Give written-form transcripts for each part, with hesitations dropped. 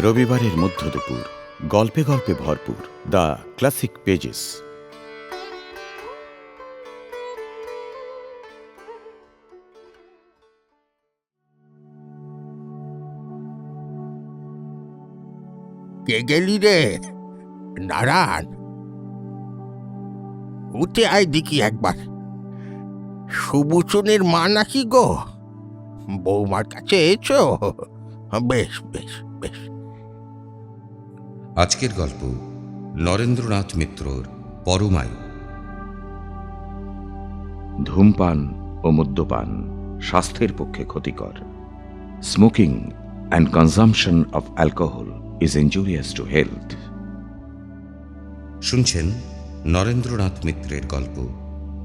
রবিবারের মধ্য দুপুর, গল্পে গল্পে ভরপুর দ্য ক্লাসিক পেজেস। কে গেলি রে নারায়ণ? উঠে আয় দেখি একবার। সুবচনের মা নাকি গো? বৌমার কাছে এসো। বেশ বেশ বেশ। আজকের গল্প নরেন্দ্রনাথ মিত্রর পরমায়ু। ধূমপান ও মদ্যপান স্বাস্থ্যের পক্ষে ক্ষতিকর। Smoking and consumption of alcohol is injurious to health. শুনছেন নরেন্দ্রনাথ মিত্রের গল্প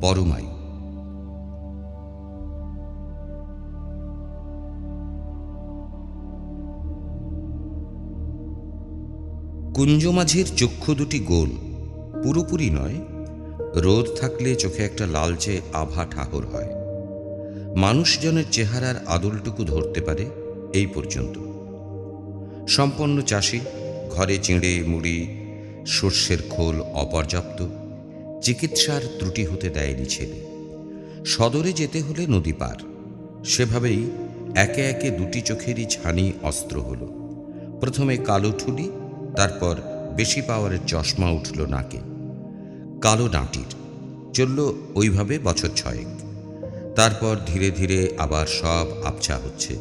পরমায়ু। কুঞ্জমাঝির চক্ষু দুটি গোল, পুরোপুরি নয়। রোদ থাকলে চোখে একটা লালচে আভা ঠাহর হয়। মানুষজনের চেহারার আদলটুকু ধরতে পারে এই পর্যন্ত। সম্পন্ন চাষি, ঘরে চিঁড়ে মুড়ি সর্ষের খোল অপর্যাপ্ত। চিকিৎসার ত্রুটি হতে দেয়নি ছেলে। সদরে যেতে হলে নদী পার। সেভাবেই একে একে দুটি চোখেরই ছানি অস্ত্র হলো। প্রথমে কালো ঠুলি, তারপর বেশি পাওয়ারের চশমা উঠল নাকে। কালো ডাঁটির চলল ওইভাবে বছর 6। তারপর ধীরে ধীরে আবার সব আবছা হচ্ছে।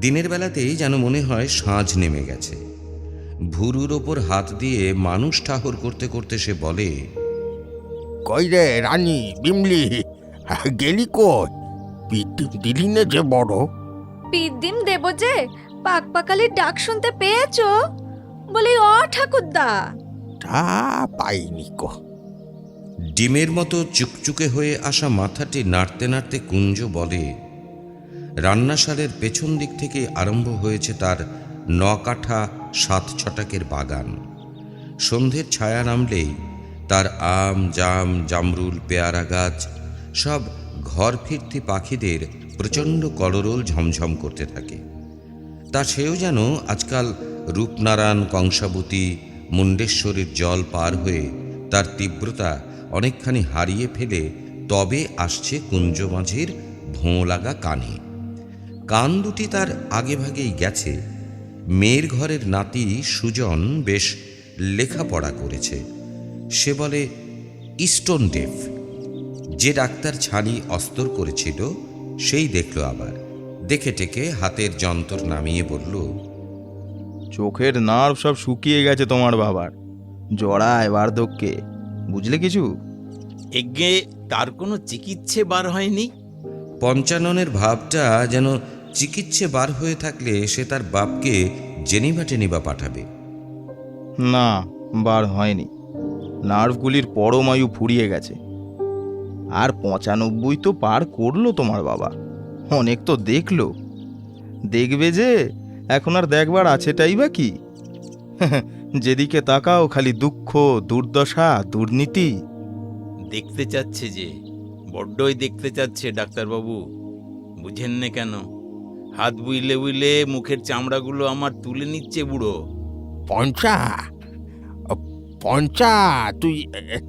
দিনের বেলাতেই যেন মনে হয় সাঁঝ নেমে গেছে। ভুরুর ওপর হাত দিয়ে মানুষ ঠাহর করতে করতে সে বলে, কই রে রানী বিমলি, গেলি কই? পিটিম দিলি না যে বড়? পিদিম দেব যে পাকপাকালির ডাক শুনতে পেয়েছো? বলি ও ঠাকুরদা। তা পাইনি কো। ডিমের মতো চুকচুকে হয়ে আসা মাথাটি নাড়তে নাড়তে কুঞ্জ বলে, রান্নাশালের পেছন দিক থেকে আরম্ভ হয়েছে তার 9 কাঠা 7 ছটাকের বাগান। সন্ধ্যের ছায়া নামলেই তার আম, জাম, জামরুল, পেয়ারা গাছ সব ঘর ফিরতি পাখিদের প্রচণ্ড কলরোল ঝমঝম করতে থাকে। তা সেও যেন আজকাল রূপনারায়ণ, কংসাবতী, মুণ্ডেশ্বরীর জল পার হয়ে তার তীব্রতা অনেকখানি হারিয়ে ফেলে তবে আসছে কুঞ্জমাঝির ভোঁ লাগা কানে। কান দুটি তার আগেভাগেই গেছে। মেয়ের ঘরের নাতি সুজন বেশ লেখাপড়া করেছে। সে বলে ইস্টন ডেফ। যে ডাক্তার ছানি অস্তর করেছিল সেই দেখল আবার। দেখে টেকে হাতের যন্ত্র নামিয়ে বলল, চোখের নার্ভ সব শুকিয়ে গেছে তোমার বাবার, জড়ায় বার্ধক্যে, বুঝলে কিছু? এগে তার কোনো চিকিৎসে বার হয়নি? পঞ্চাননের ভাবটা যেন চিকিৎসে বার হয়ে থাকলে সে তার বাপকে জেনিভা টেনিভা পাঠাবে। না, বার হয়নি। নার্ভগুলির পরমায়ু ফুরিয়ে গেছে। আর 95 তো পার করলো তোমার বাবা। অনেক তো দেখলো। দেখবে যে এখন আর দেখবার আছেটাই বা কি? যেদিকে তাকাও খালি দুঃখ, দুর্দশা, দুর্নীতি। দেখতে চাচ্ছে যে, বড্ডই দেখতে চাচ্ছে ডাক্তারবাবু। বুঝেন না কেন? হাত বুইলে বুইলে মুখের চামড়াগুলো আমার তুলে নিচ্ছে বুড়ো। পঞ্চা, পঞ্চা, তুই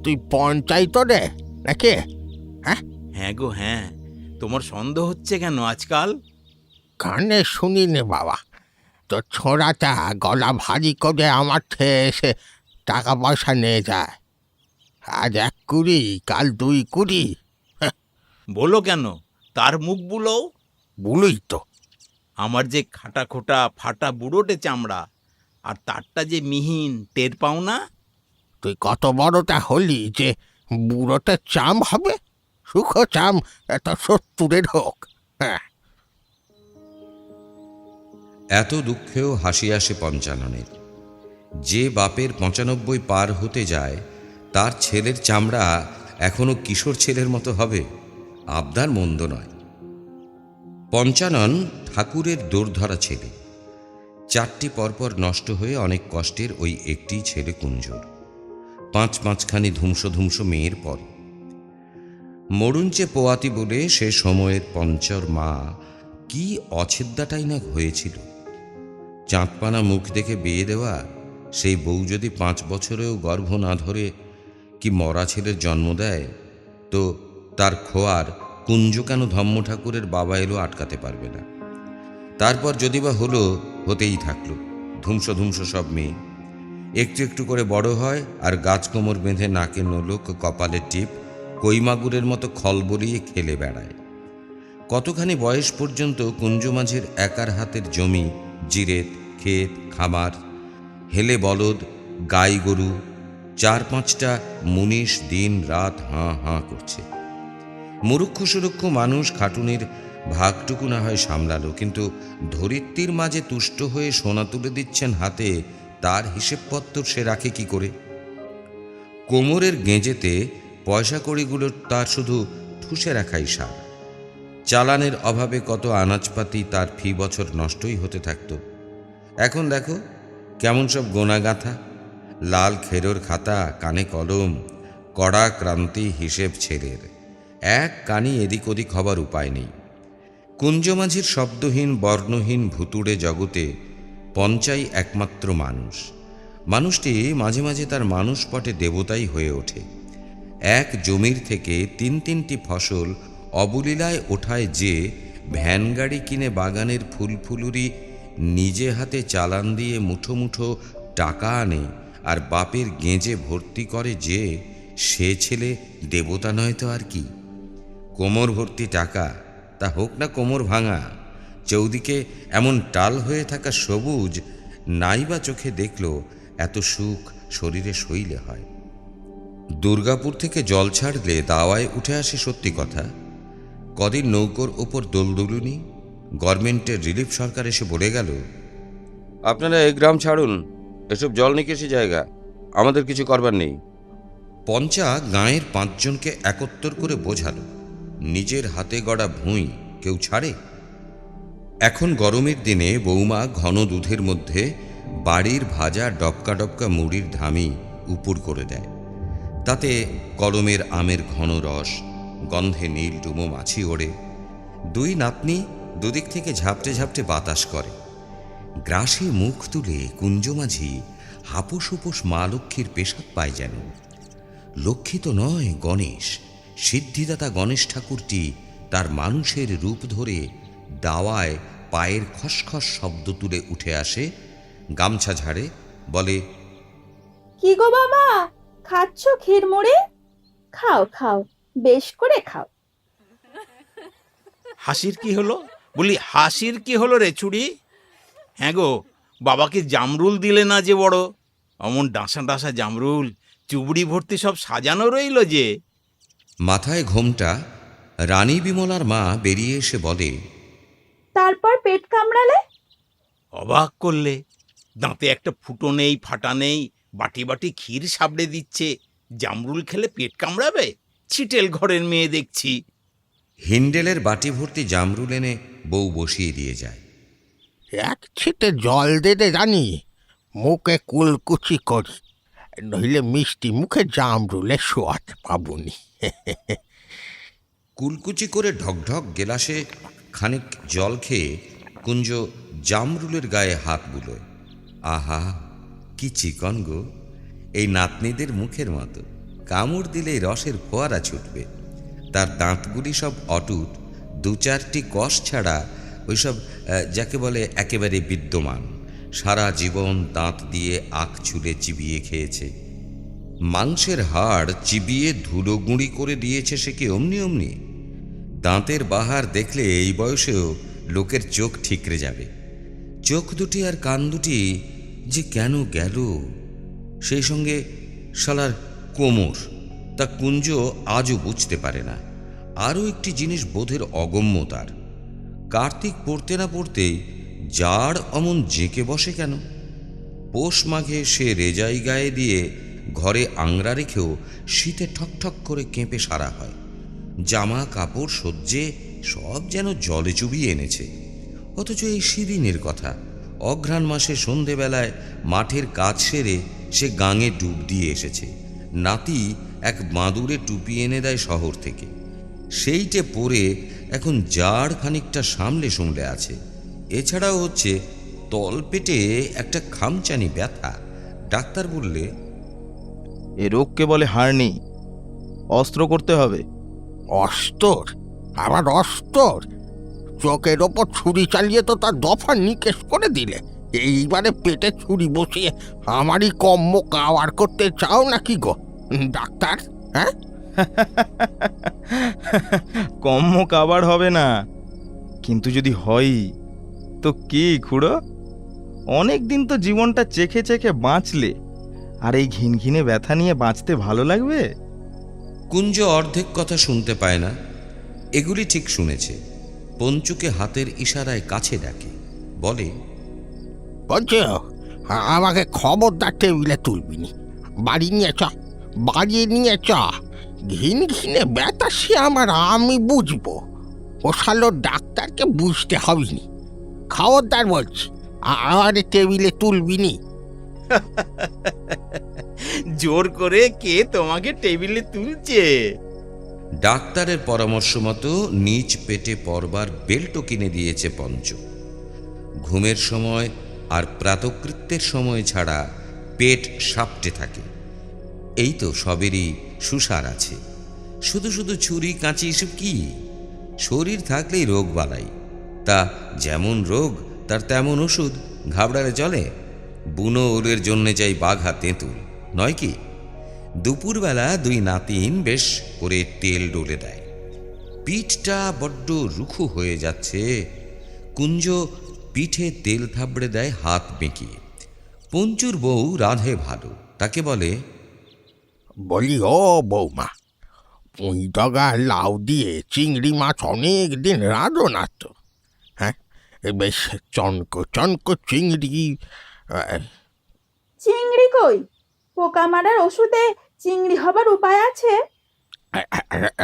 তুই পঞ্চাই তো রে নাকি? হ্যাঁ গো হ্যাঁ। তোমার সন্দেহ হচ্ছে কেন আজকাল? কানে শুনি নে বাবা। তো ছোড়াটা গলা ভারী করে আমার থেকে এসে টাকা পয়সা নিয়ে যায়। আজ 1 কুড়ি, কাল 2 কুড়ি। বলো কেন? তার মুখ বুলো। বলুই তো। আমার যে খাটা খোটা ফাটা বুড়োটে চামড়া, আর তারটা যে মিহিন, টের পাও না? তুই কত বড়টা হলি যে বুড়োটা চাম হবে? সুখ চাম এত 70-এর হোক। হ্যাঁ, এত দুঃখেও হাসি আসে পঞ্চাননের। যে বাপের 95 পার হতে যায় তার ছেলের চামড়া এখনো কিশোর ছেলের মতো হবে, আবদার মন্দ নয়। পঞ্চানন ঠাকুরের দোরধরা ছেলে। 4টি পরপর নষ্ট হয়ে অনেক কষ্টের ওই একটি ছেলে কুঞ্জর। 5-5খানি ধুমসো ধুমসো মেয়ের পর মরুঞ্চে পোয়াতি বলে সে সময়ের পঞ্চর মা কি অছেদ্দাটাই না হয়েছিল। চাঁদপানা মুখ দেখে বিয়ে দেওয়া, সেই বউ যদি 5 বছরেও গর্ভ না ধরে কি মরা ছেলের জন্ম দেয়, তো তার খোয়ার কুঞ্জ কেন ধম্ম ঠাকুরের বাবা এলো আটকাতে পারবে না? তারপর যদি বা হলো, হতেই থাকলো ধুমস ধুমস সব মেয়ে। একটু একটু করে বড় হয় আর গাছ কোমর বেঁধে নাকে নোলক কপালে টিপ কইমাগুরের মতো খল বলিয়ে খেলে বেড়ায়। কতখানি বয়স পর্যন্ত কুঞ্জ মাঝির একার হাতের জমি, জিরেত, ক্ষেত, খামার, হেলে বলদ, গাই গরু, 4-5টা মুনিশ দিন রাত হাঁ হাঁ করছে। মুরুক্ষ সুরুক্ষ মানুষ খাটুনির ভাগটুকু না হয় সামলালো, কিন্তু ধরিত্রীর মাঝে তুষ্ট হয়ে সোনা তুলে দিচ্ছেন হাতে, তার হিসেবপত্র সে রাখে কি করে? কোমরের গেঁজেতে পয়সা কড়িগুলো তার শুধু ঠুসে রাখাই সার। চালানের অভাবে কত আনাজপাতি তার ফি বছর নষ্টই হতে থাকত। এখন দেখো কেমন সব গোনা গাঁথা, লাল খেরোর খাতা, কানে কলম, কড়া ক্রান্তি হিসেব ছেলের, এক কানি এদিক ওদিক হবার উপায় নেই। কুঞ্জমাঝির শব্দহীন বর্ণহীন ভুতুড়ে জগতে পঞ্চাই একমাত্র মানুষ। মানুষটি মাঝে মাঝে তার মানুষপটে দেবতাই হয়ে ওঠে। এক জমির থেকে 3-3টি ফসল অবলীলায় ওঠায় যে, ভ্যান গাড়ি কিনে বাগানের ফুলফুলুরি নিজে হাতে চালান দিয়ে মুঠো মুঠো টাকা আনে আর বাপের গেঁজে ভর্তি করে যে, সে ছেলে দেবতা নয় তো আর কি। কোমর ভর্তি টাকা, তা হোক না কোমর ভাঙা। চৌদিকে এমন টাল হয়ে থাকা সবুজ নাইবা চোখে দেখল এত সুখ শরীরে সইলে হয়। দুর্গাপুর থেকে জল ছাড়লে দাওয়ায় উঠে আসে সত্যি কথা। কদিন নৌকোর ওপর দোলদুলুনি, গভর্নমেন্টের রিলিফ সরকার এসে বলে গেল, আপনারা এই গ্রাম ছাড়ুন, এসব জল নিকাশি জায়গা, আমাদের কিছু করবার নেই। পঞ্চা গাঁয়ের 5 জনকে একত্তর করে বোঝালো, নিজের হাতে গড়া ভুঁই কেউ ছাড়ে? এখন গরমের দিনে বৌমা ঘন দুধের মধ্যে বাড়ির ভাজা ডবকা ডবকা মুড়ির ধামি উপুর করে দেয়। তাতে কলমের আমের ঘন রস, গন্ধে নীল ডুমো মাছি ওড়ে। 2 নাতনি দুদিক থেকে ঝাপটে ঝাপটে বাতাস করে। গ্রাসে মুখ তুলে কুঞ্জমাঝি হাপুস হুপুস মা লক্ষ্মীর পেশাদ পায় যেন। লক্ষ্মী তো নয়, গণেশ, সিদ্ধিদাতা গণেশ ঠাকুরটি তার মানুষের রূপ ধরে দাওয়ায় পায়ের খসখস শব্দ তুলে উঠে আসে, গামছা ঝাড়ে, বলে, কি গো বাবা, খাচ্ছ ক্ষীর মুড়ি? খাও খাও, বেশ করে খাও। হাসির কি হলো? বলি হাসির কি হলো রে চুড়ি? হ্যাঁ গো, বাবাকে জামরুল দিলে না যে বড়, অমন ডাঁসা ডাঁসা জামরুল, চুবড়ি ভর্তি সব সাজানো রইল যে। মাথায় ঘোমটা রানী বিমলার মা বেরিয়ে এসে বলে, তারপর পেট কামড়ালে? অবাক করলে, দাঁতে একটা ফুটো নেই, ফাটা নেই, বাটি বাটি ক্ষীর সাবড়ে দিচ্ছে। জামরুল খেলে পেট কামড়াবে? ছিটেল ঘরের মেয়ে দেখছি। হিন্ডেলের বাটি ভর্তি জামরুল এনে বউ বসিয়ে দিয়ে যায়। এক ছিটে জল দিতে জানি, মুখে কুলকুচি করি, নইলে মিষ্টি মুখে জামরুলের সোয়াদ পাবনি। কুলকুচি করে ঢকঢক গেলাসে খানিক জল খেয়ে কুঞ্জ জামরুলের গায়ে হাত বুলোয়। আহা, কি চিকন গো! এই নাতনিদের মুখের মতো, কামড় দিলেই রসের ফোয়ারা ছুটবে। তার দাঁতগুলি সব অটুট, 2-4টি কষ ছাড়া ওইসব যাকে বলে একেবারে বিদ্যমান। সারা জীবন দাঁত দিয়ে আখ ছুলে চিবিয়ে খেয়েছে। মাংসের হাড় চিবিয়ে ধুলো গুঁড়ি করে দিয়েছে সে কি অমনি অমনি? দাঁতের বাহার দেখলে এই বয়সেও লোকের চোখ ঠিকরে যাবে। চোখ দুটি আর কান দুটি যে কেন গেল, সেই সঙ্গে শালার কোমর, তা কুঞ্জ আজও বুঝতে পারে না। আরও একটি জিনিস বোধের অগম্য তার। কার্তিক পড়তে না পড়তেই জাড় অমন জেঁকে বসে কেন? পৌষ মাঘে সে রেজাই গায়ে দিয়ে ঘরে আংড়া রেখেও শীতে ঠকঠক করে কেঁপে সারা হয়। জামা কাপড় সহ্যে সব যেন জলে চুবিয়ে এনেছে। অথচ এই সেদিনের কথা, অঘ্রাণ মাসে সন্ধেবেলায় মাঠের কাজ সেরে সে গাঙে ডুব দিয়ে এসেছে। নাতি এক বাঁদুরে টুপি এনে দেয় শহর থেকে, সেইটে পরে এখন জাড় খানিকটা সামলে আছে। এছাড়াও হচ্ছে তলপেটে একটা খামচানি ব্যথা। ডাক্তার বললে, এ রোগকে বলে হার্নি, অস্ত্র করতে হবে। অস্তর? আবার অস্তর? চোখের ওপর ছুরি চালিয়ে তো তার দফা নিকেশ করে দিলে। এইবারে পেটে ছুরি বসিয়ে আমারই কম্ম কাওয়ার করতে চাও নাকি গো ডাক্তার? হ্যাঁ, কম্ম কাবার হবে না, কিন্তু যদি হয় তো কি খুড়ো? অনেক দিন তো জীবনটা চেখে চেখে বাঁচলে, আর এই ঘিনঘিনে ব্যথা নিয়ে বাঁচতে ভালো লাগবে? কুঞ্জ অর্ধেক কথা শুনতে পায় না। এগুলি ঠিক শুনেছে। পঞ্চুকে হাতের ইশারায় কাছে ডাকে, বলে, বলছো আমাকে খবরদার টেবিলে তুলবিনি। বাড়ি নিয়ে চ, বাড়ি নিয়ে চ। ঘিন ঘিনে ব্যথা সে আমি বুঝবো, ও শালো ডাক্তারকে বুঝতে হবেনি। খবরদার বলছি, আর টেবিলে তুলবিনি। জোর করে কে তোমাকে টেবিলে তুলছে? ডাক্তারের পরামর্শ মতো নিচ পেটে পরবার বেল্টও কিনে দিয়েছে পঞ্চু। ঘুমের সময় আর প্রাতকৃত্যের সময় ছাড়া পেট সাপটে থাকে। এই তো সবেরই সুসার আছে। শুধু শুধু ছুরি কাঁচি এসব কি? শরীর থাকলেই রোগ বালাই। তা যেমন রোগ তার তেমন ওষুধ। ঘাবড়ালে চলে? বুনো ওরের জন্যে চাই বাঘা তেঁতুল, নয় কি? দুপুরবেলা দুই নাতিন বেশ করে তেল ডলে দেয়। পিঠটা বড্ড রুখো হয়ে যাচ্ছে। কুঞ্জ পিঠে তেল থাবড়ে দেয় হাত বেঁকিয়ে। পঞ্চুর বউ রাঁধে ভালো, তাকে বলে, বলি ও বৌমা, পুঁই ডগা লাউ দিয়ে চিংড়ি মাছ অনেক দিন রাঁধো না তো? হ্যাঁ, বেশ চনকো চনকো চিংড়ি। চিংড়ি কই? পোকা মারার ওষুধে চিংড়ি হবার উপায় আছে?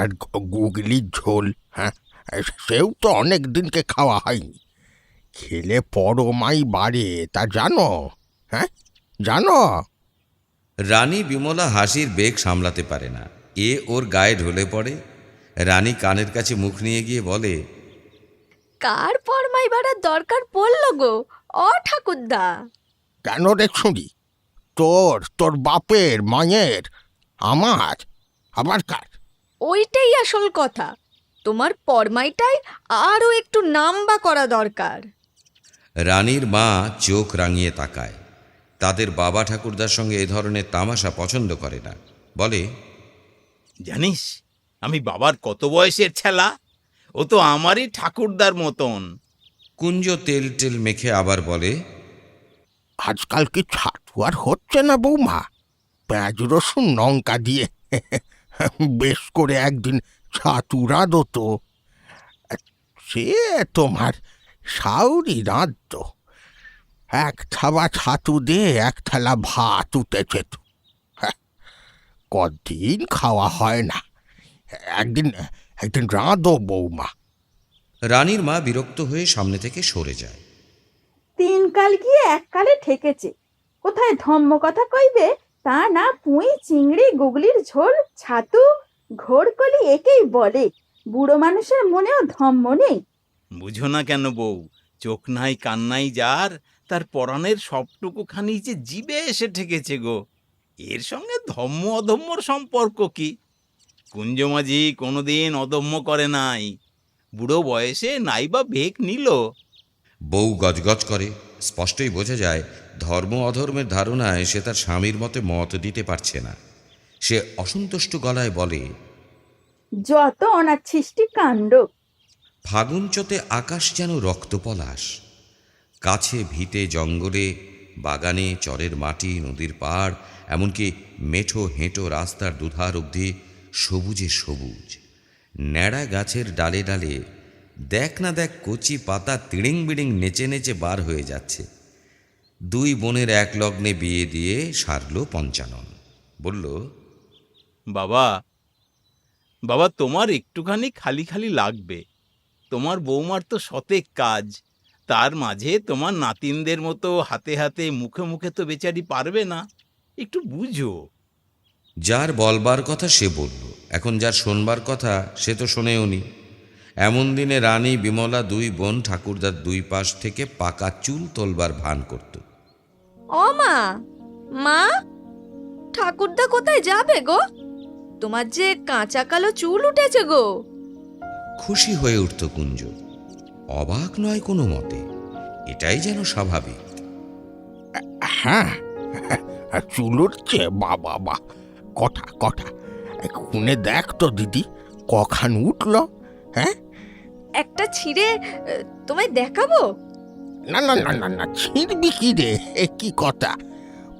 আর গুগলির ঝোল, হ্যাঁ, সেও তো অনেক দিনকে খাওয়া হয়নি। খেলে পরমাই বাড়ে, তা জানো? হ্যাঁ, জানো? রানী বিমলা হাসির বেগ সামলাতে পারে না। এ ওর গায়ে ঢলে পড়ে। রানী কানের কাছে মুখ নিয়ে গিয়ে বলে, কার পরমাই বাড়ার দরকার পড়লো গো ঠাকুরদা? কেন রে ছুঁড়ি? তোর বাপের, মায়ের, আমার, আবার কার? ওইটাই আসল কথা। তোমার পরমাইটাই আরও একটু নাম্বা করা দরকার। রানীর মা চোখ রাঙিয়ে তাকায়। তাদের বাবা ঠাকুরদার সঙ্গে এ ধরনের তামাশা পছন্দ করে না। বলে, জানিস আমি বাবার কত বয়সের ছেলা? ও তো আমারই ঠাকুরদার মতন। কুঞ্জ তেল টেল মেখে আবার বলে, আজকাল কি ছাতু আর হচ্ছে না বৌমা? পেঁয়াজ রসুন লঙ্কা দিয়ে বেশ করে একদিন ছাতু রাঁধো তো। সে তোমার সাউরি রাঁধত। এক থাবা ছাতু দিয়ে এক থালা ভাত উঠেছে তো। কদিন খাওয়া হয় না। একদিন একদিন রাঁধো বৌমা। রানীর মা বিরক্ত হয়ে সামনে থেকে সরে যায়। 3 কাল গিয়ে 1 কালে ঠেকেছে। কোথায় ধম্ম কথা কইবে তা না, পুঁই চিংড়ি গুগলির ঝোল ছাতু ঘোড়কলি একেই বলে। বুড়ো মানুষের মনেও ধম্ম নেই। বুঝো না কেন বউ? চোখ নাই কান নাই যার, তার পরাণের সবটুকু খানি যে জিবে এসে ঠেকেছে গো। এর সঙ্গে ধম্ম অধম্মর সম্পর্ক কি? কুঞ্জমাঝি কোনোদিন অদম্য করে নাই। বুড়ো বয়সে নাইবা বেগ নিল। বউ গজগজ করে। স্পষ্টই বোঝা যায় ধর্ম অধর্মের ধারণায় সে তার স্বামীর মতে মত দিতে পারছে না। সে অসন্তুষ্ট গলায় বলে, যত অনাচ্ছিষ্টি কাণ্ড। ফাগুন চোতে আকাশ যেন রক্তপলাশ। কাছে ভিটে জঙ্গলে, বাগানে, চরের মাটি, নদীর পাড়, এমনকি মেঠো হেঁটো রাস্তার দুধার অবধি সবুজে সবুজ। ন্যাড়া গাছের ডালে ডালে দেখ না দেখ কচি পাতা তিড়িং বিড়িং নেচে নেচে বার হয়ে যাচ্ছে। 2 বোনের এক লগ্নে বিয়ে দিয়ে সারল পঞ্চানন। বলল, বাবা তোমার একটুখানি খালি খালি লাগবে। তোমার বৌমার তো শতেক কাজ, তার মাঝে তোমার নাতিনদের মতো হাতে হাতে মুখে মুখে তো বেচারি পারবে না। একটু বুঝো। যার বলবার কথা সে বলল, এখন যার শোনবার কথা সে তো শোনেও নি। এমন দিনে রানী বিমলা দুই বোন ঠাকুরদার দুই পাশ থেকে পাকা চুল তোলবার ভান করত। ও মা, মা, ঠাকুরদা কোথায় যাবে গো? তোমার যে কাঁচা কালো চুল উঠেছে গো। খুশি হয়ে উঠত কুঞ্জ, অবাক নয় কোনো মতে, এটাই যেন স্বাভাবিক। হ্যাঁ, চুল উঠছে, বাবা বা কথা কথা শুনে দেখ তো দিদি, কখান উঠল। হ্যাঁ, একটা ছিঁড়ে তোমায় দেখাবো। না না না না না, ছিঁড়বি কি রে? কি কথা!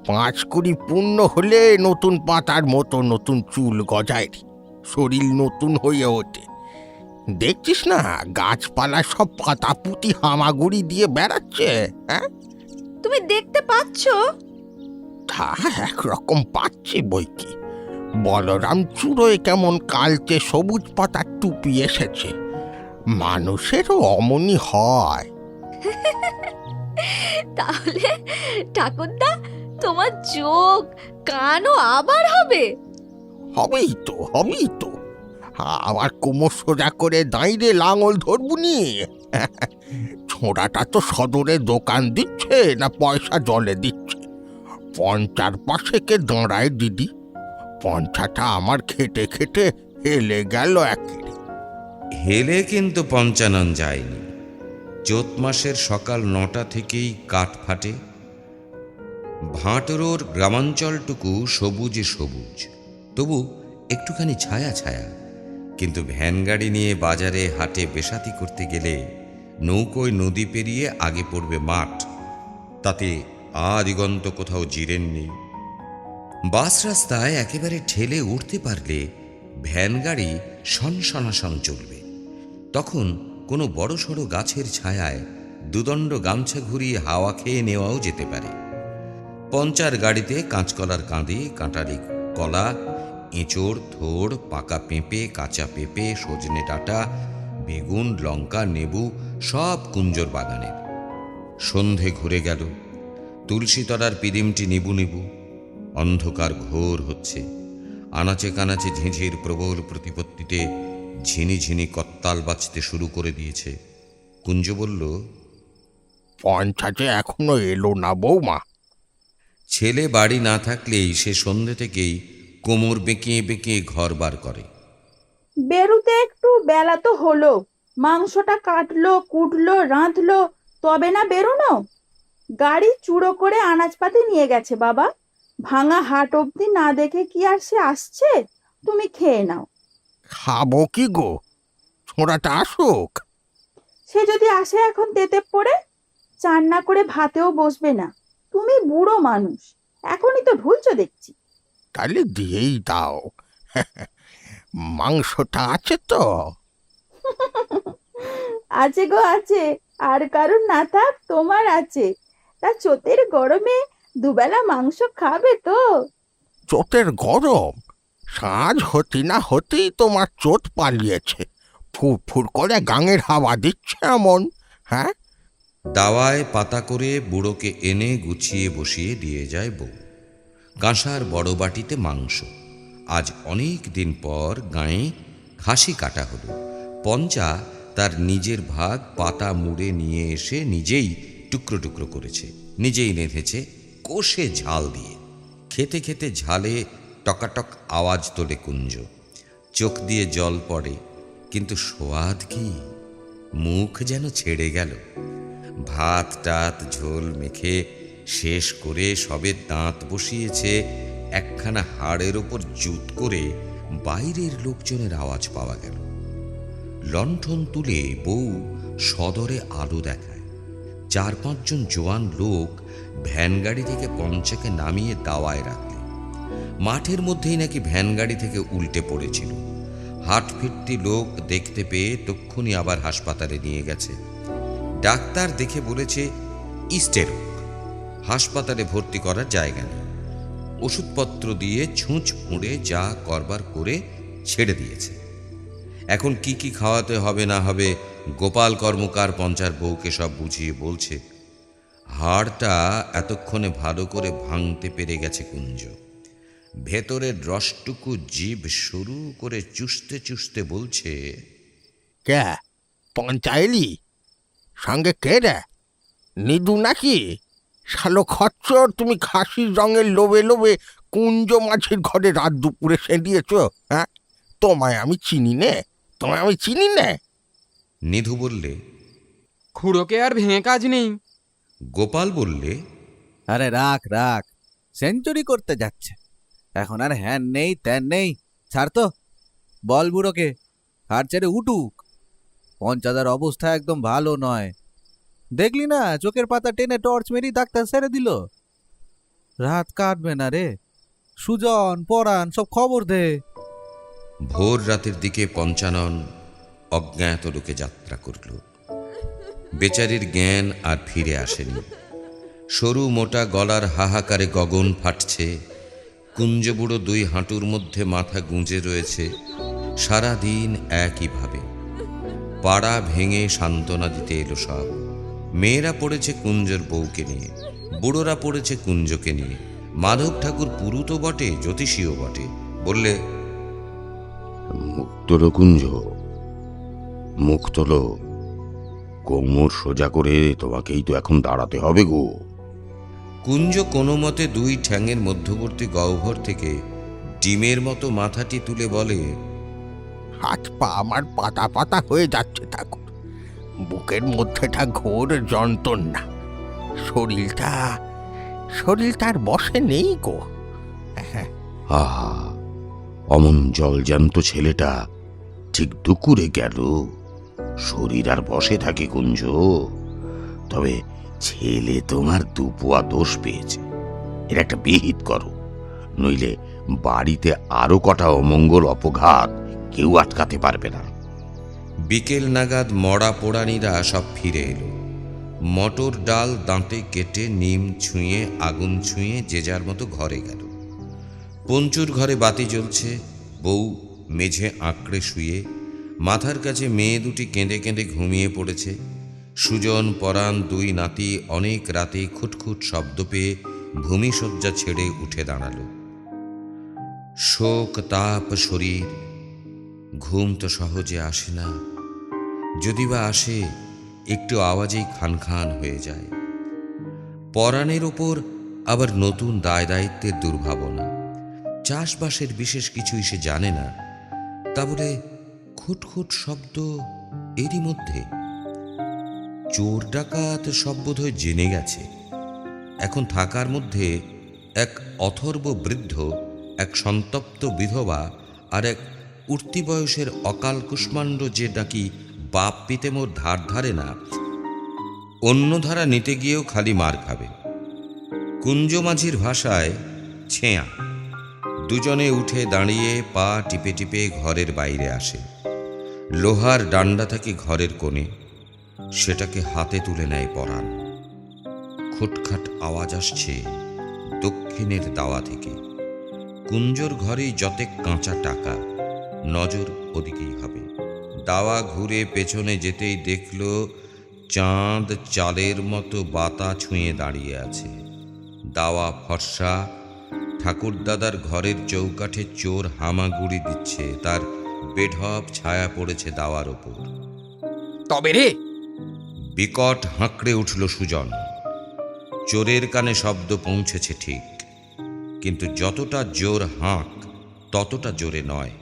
5 কুড়ি পূর্ণ হলে নতুন পাতার মতো নতুন চুল গজায় রে, শরীর নতুন হয়ে ওঠে। দেখছিস না, গাছপালা সব পাতা পুঁতি হামাগুড়ি দিয়ে বেড়াচ্ছে। হ্যাঁ, তুমি দেখতে পাচ্ছো? তা একরকম পাচ্ছি বই কি। বলরাম চূড়োয় কেমন কালচে সবুজ পাতার টুপি এসেছে। মানুষেরও অমনি হয়। তাহলে ঠাকুরদা, তোমার চোখ কানও আবার হবে। হবেই তো, হবেই তো। আবার কোমর সোজা করে দাঁড়িয়ে লাঙল ধরবুনি। ছোড়াটা তো সদরে দোকান দিচ্ছে না পয়সা জলে দিচ্ছে? পঞ্চার পাশে কে দাঁড়ায় দিদি? পঞ্চাটা আমার খেটে খেটে হেলে গেল একেবারে। হেলে কিন্তু পঞ্চানন যায়নি। চৈত মাসের সকাল 9টা থেকেই কাঠ ফাটে। ভাঁটরোর গ্রামাঞ্চলটুকু সবুজে সবুজ, তবু একটুখানি ছায়া ছায়া। কিন্তু ভ্যান গাড়ি নিয়ে বাজারে হাটে বেসাতি করতে গেলে নৌকোয় নদী পেরিয়ে আগে পড়বে মাঠ, তাতে দিগন্ত কোথাও জিরেন নেই। বাস রাস্তায় একেবারে ঠেলে উঠতে পারলে ভ্যান গাড়ি সনসনাসন চলবে। তখন কোনো বড়সড় গাছের ছায়ায় দুদণ্ড গামছা ঘুরিয়ে হাওয়া খেয়ে নেওয়াও যেতে পারে। পঞ্চার গাড়িতে কাঁচকলার কাঁদি, কাঁটারি কলা, এঁচোড়, থোড়, পাকা পেঁপে, কাঁচা পেঁপে, সজনে ডাঁটা, বেগুন, লঙ্কা, নেবু সব কুঞ্জর বাগানের। সন্ধে ঘুরে গেল, তুলসীতলার পিদিমটি নিবু নিবু, অন্ধকার ঘোর হচ্ছে। আনাচে কানাচে ঝিঁঝির প্রবল প্রতিপত্তিতে ঝিনি ঝিনি কত্তাল বাজতে শুরু করে দিয়েছে। কুঞ্জ বলল, পঞ্চায়েতে এখনো এলো না বৌমা? ছেলে বাড়ি না থাকলেই সে সন্ধে থেকেই কোমর বেঁকিয়ে বেঁকিয়ে ঘর বার করে। বেরুতে একটু বেলা তো হলো, মাংসটা কাটলো, কুটলো, রাঁধলো, তবে না বেরোনো? গাড়ি চুড়ো করে আনাজপাতি নিয়ে গেছে বাবা। ভাঙা হাট অবধি না দেখে কি আর সে আসছে? তুমি খেয়ে নাও। খাবো কি গো? ছোড়াটা আসুক। সে যদি আসে এখন তেতে পড়ে, চান না করে ভাতেও বসবে না। তুমি বুড়ো মানুষ, এখনই তো ভুলছো দেখছি। তাহলে দিয়েই দাও। মাংসটা আছে তো? আছে গো আছে, আর কারণ না থাক তোমার আছে। তা চোতের গরমে দুবেলা মাংস খাবে তো? চোটের গরম? সাঁঝ হতি না হতেই তোমার চোট পালিয়েছে। ফুর ফুর করে গাঙের হাওয়া দিচ্ছে এমন। হ্যাঁ, দাওয়ায় পাতা করে বুড়োকে এনে গুছিয়ে বসিয়ে দিয়ে যায় বউ। কাঁসার বড় বাটিতে মাংস। আজ অনেক দিন পর গাঁয়ে খাসি কাটা হলো। পঞ্চা তার নিজের ভাগ পাতা মুড়ে নিয়ে এসে নিজেই টুকরো টুকরো করেছে, নিজেই নেধেছে কষে ঝাল দিয়ে। খেতে খেতে ঝালে টকাটক আওয়াজ তোলে কুঞ্জ, চোখ দিয়ে জল পড়ে, কিন্তু সোয়াদ কি! মুখ যেন ছেড়ে গেল। ভাত টাত ঝোল মেখে শেষ করে সবে দাঁত বসিয়েছে, একখানা হাড়ের ওপর জুত করে বাইরের লোকজনের আওয়াজ পাওয়া গেল। লণ্ঠন তুলে বউ সদরে আলো দেখায়। 4-5 জন জোয়ান লোক ভ্যান গাড়ি থেকে পঞ্চাকে নামিয়ে দাওয়ায় রাখলে। মাঠের মধ্যেই নাকি ভ্যান গাড়ি থেকে উল্টে পড়েছিল। হাট ফিরতি লোক দেখতে পেয়ে তক্ষুনি আবার হাসপাতালে নিয়ে গেছে। ডাক্তার দেখে বলেছে স্টেরোক, হাসপাতালে ভর্তি করার জায়গা নেই। ওষুধপত্র দিয়ে ছুঁচ ফুঁড়ে যা করবার করে ছেড়ে দিয়েছে। এখন কি কি খাওয়াতে হবে না হবে গোপাল কর্মকার পঞ্চার বউকে সব বুঝিয়ে বলছে। হাড়টা এতক্ষণে ভালো করে ভাঙতে পেরে গেছে কুঞ্জ। ভেতরের রসটুকু জিভ শুরু করে চুষতে চুষতে বলছে, কে পঞ্চায়েলি সঙ্গে কে রে? নিদু নাকি? শালো খচ্চর, তুমি খাসির রঙের লোভে লোভে কুঞ্জ মাঝির ঘরে রাত দুপুরে সেঁধিয়েছ। হ্যাঁ, তোমায় আমি চিনি নে, তোমায় আমি চিনি নে। নিধু বললে। খুড়োকে আর ভেঙে কাজ নেই। গোপাল বললে। আরে রাখ রাখ, সেঞ্চুরি করতে যাচ্ছে এখন, আর হ্যান নেই ত্যান নেই, ছাড় তো। বল বুড়োকে হার ছেড়ে উঠুক। পঞ্চাদার অবস্থা একদম ভালো নয়, দেখলি না চোখের পাতা টেনে টর্চ মেরি ডাক্তার সেরে দিল। রাত কাটবে না রে, সুজন পরাণ সব খবর দে। ভোর রাতের দিকে পঞ্চানন অজ্ঞাত লোকে যাত্রা করল। বেচারির জ্ঞান আর ফিরে আসেনি। সরু মোটা গলার হাহাকারে গগন ফাটছে। কুঞ্জবুড়ো দুই হাঁটুর মধ্যে মাথা গুঁজে রয়েছে। সারাদিন একইভাবে পাড়া ভেঙে সান্ত্বনা দিতে এলো সব। মেয়েরা পড়েছে কুঞ্জর বউকে নিয়ে, বুড়োরা পড়েছে কুঞ্জকে নিয়ে। মাধব ঠাকুর পুরু তো বটে, জ্যোতিষীও বটে। বললে, মুখ তোলো কুঞ্জ, মুখ তোলো। কোমর সোজা করে তোমাকেই তো এখন দাঁড়াতে হবে গো। কুঞ্জ কোনো মতে দুই ঠ্যাঙের মধ্যবর্তী গহ্বর থেকে ডিমের মতো মাথাটি তুলে বলে, হাত পা আমার পাতা পাতা হয়ে যাচ্ছে ঠাকুর, বুকের মধ্যেটা ঘোর যন্ত্রণা, শরীরটার বসে নেই গো। আহা, অমন জল জ্যান্ত ছেলেটা ঠিক দুকুরে গেল, শরীর আর বসে থাকে কুঞ্জ। তবে ছেলে তোমার দুপুয়া দোষ পেয়েছে, এর একটা বিহিত করো, নইলে বাড়িতে আরো কটা অমঙ্গল অপঘাত কেউ আটকাতে পারবে না। বিকেল নাগাদ মরা পোড়ানিরা সব ফিরে এলো। মটর ডাল দাঁতে কেটে নিম ছুঁয়ে আগুন ছুঁয়ে যে যার মতো ঘরে গেল। পঞ্চুর ঘরে বাতি জ্বলছে, বউ মেঝে আঁকড়ে শুয়ে, মাথার কাছে মেয়ে দুটি কেঁদে কেঁদে ঘুমিয়ে পড়েছে। সুজন পরাণ দুই নাতি অনেক রাতে খুটখুট শব্দ পেয়ে ভূমিশয্যা ছেড়ে উঠে দাঁড়ালো। শোক তাপ শরীর, ঘুম তো সহজে আসে না, যদি বা আসে একটু আওয়াজেই খান খান হয়ে যায়। পরাণের ওপর আবার নতুন দায় দায়িত্বের দুর্ভাবনা। চাষবাসের বিশেষ কিছুই সে জানে না, তা বলে খুটখুট শব্দ এরই মধ্যে। চোর ডাকাত সব বোধহয় জেনে গেছে। এখন থাকার মধ্যে এক অথর্ব বৃদ্ধ, এক সন্তপ্ত বিধবা, আর এক উঠতি বয়সের অকাল কুষ্মাণ্ড যে নাকি বাপ পিতেমোর ধার ধারে না, অন্য ধারা নিতে গিয়েও খালি মার খাবে। কুঞ্জ মাঝির ভাষায় ছেঁয়া। দুজনে উঠে দাঁড়িয়ে পা টিপে টিপে ঘরের বাইরে আসে। লোহার ডান্ডা থাকে ঘরের কোণে, সেটাকে হাতে তুলে নেয় পরাণ। খুটখাট আওয়াজ আসছে দক্ষিণের দাওয়া থেকে। কুঞ্জর ঘরেই যতেক কাঁচা টাকা, নজর ওদিকেই হবে। দাওয়া ঘুরে পেছনে যেতেই দেখল চাঁদ চালের মতো বাতা ছুঁয়ে দাঁড়িয়ে আছে। দাওয়া ফর্সা। ঠাকুরদাদার ঘরের চৌকাঠে চোর হামাগুড়ি দিচ্ছে, তার বেঢপ ছায়া পড়েছে দাওয়ার ওপর। তবে রে, বিকট হাঁকড়ে উঠল সুজন। চোরের কানে শব্দ পৌঁছেছে ঠিক, কিন্তু যতটা জোর হাঁক ততটা জোরে নয়।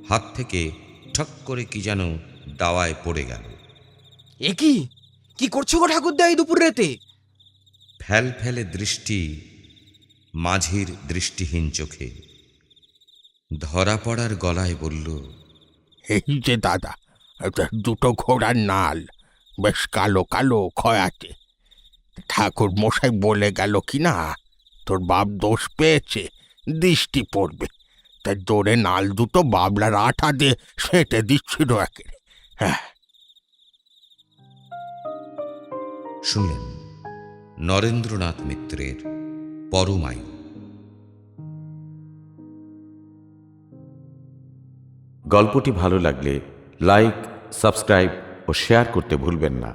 হাত থেকে ঠক করে কি যেন দাওয়ায় পড়ে গেল। এ কি করছো গো ঠাকুরদা এই দুপুর রাতে? ফ্যাল ফেলে দৃষ্টি মাঝির দৃষ্টিহীন চোখে। ধরা পড়ার গলায় বলল, এই যে দাদা, এটা দুটো ঘোড়ার নাল, বেশ কালো কালো খয়াতে। ঠাকুর মশাই বলে গেল কি না, তোর বাপ দোষ পেয়েছে, দৃষ্টি পড়বে, তাই দৌড়ে নাল দুটো বাবলার আঠা দিয়ে সেঁটে দিচ্ছিল একেবারে। হ্যাঁ। শুনলেন নরেন্দ্রনাথ মিত্রের পরমায়ু। গল্পটি ভালো লাগলে লাইক, সাবস্ক্রাইব ও শেয়ার করতে ভুলবেন না।